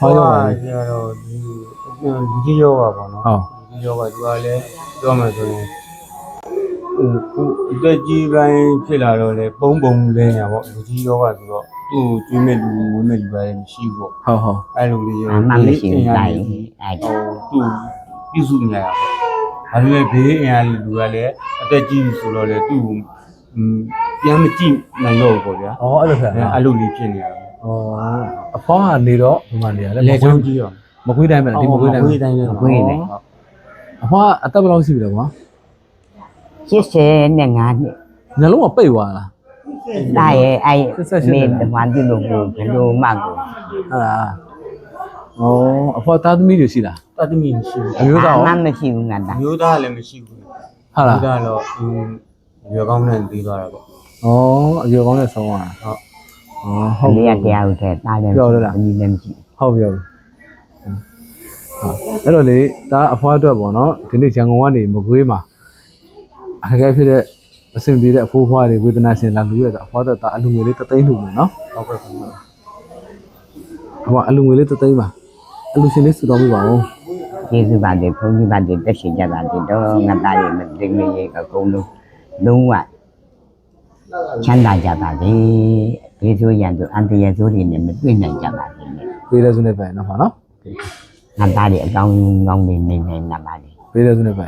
ဖွားရောပါလေ ကျတော့လူကြီးယောဂပေါ့နော် ဟုတ် လူကြီးယောဂသူကလည်းပြောမှဆိုရင်အသက်ကြီးပိုင်းဖြစ်လာတော့လေပုံလဲညာပေါ့လူကြီးယောဂဆိုတော့သူ့ကျွေးမဲ့လူမွေးမဲ့လူပဲမရှိဘူးပေါ့ ဟုတ် အဲ့လိုလေးရော အမှန်မရှိဘူးလိုက်အဲ့ ဟိုသူ့ပြုစုနေရပါဒါပေမဲ့ဘေးအင်အားလူကလည်းအသက်ကြီးပြီဆိုတော့လေသူ့ပြန်မကြည့်နိုင်တော့ဘူးပေါ့ဗျာ ဩအဲ့လိုဖြစ်လား အဲ့လိုလေးဖြစ်နေရတာ ဩအဖွားကနေတော့ဒီမှာနေရလဲ လေချောင်းကြီးရော မကွေးတိုင်းပဲဒီမကွေးတိုင်း မကွေးတိုင်းလေ ကွေးတယ် အဖွားအသက်ဘယ်လောက်ရှိပြီလဲကွာ 85နှစ် ညလုံးကပိတ်သွားလား ဒါရဲ့အဲ့မေတမန်ပြုလို့ဘယ်လိုမှကို ဟုတ်လားဩအဖွားသားသမီးတွေရှိလား တတ်သမီးမရှိဘူး အမျိုးသားရော မှမရှိဘူးငါတာ မျိုးသားလည်းမရှိဘူး ဟုတ်လား မျိုးသားတော့ရွယ်ကောင်းနဲ့ပြီးသွားတာပေါ့ ဩအရွယ်ကောင်းနဲ့ဆုံးသွားတာ ဟုတ် ဩဟုတ် လေးရတရားဦးထဲတားတယ်ဒီလည်းမရှိ ဟုတ်ပြောပြီအဲ့တော့လေဒါအဖွားအတွက်ပေါ့နော်ဒီနေ့ရန်ကုန်ကနေမကွေးမှာအခက်အခဲဖြစ်တဲ့အဆင်ပြေတဲ့အဖိုးဖွားတွေဝေဒနာရှင်လာလူရတာအဖွားအတွက်ဒါအလူငွေလေး3သိန်းလှူမယ်နော် ဟုတ်ကဲ့ခင်ဗျာ အဖွားအလူငွေလေး3သိန်းပါအလူရှင်လေးစုတော်ပြပါဦး ကျေးဇူးပါတယ်ဘုန်းကြီးပါတယ်တက်ရှိကြတာဒီတော့ငါသားရဲ့မသိမရေအကုန်လုံးဝချမ်းသာကြပါစေဒီဆိုရန်သူအန်တရဆိုးတွေနဲ့မတွေ့နိုင်ကြပါဘူး ပေးတဲ့စုနဲ့ပဲနော်ဟာနော် ငါသားတွေအကောင်းကောင်းနေနေနိုင်ပါလေ ပေးတဲ့စုနဲ့ပဲ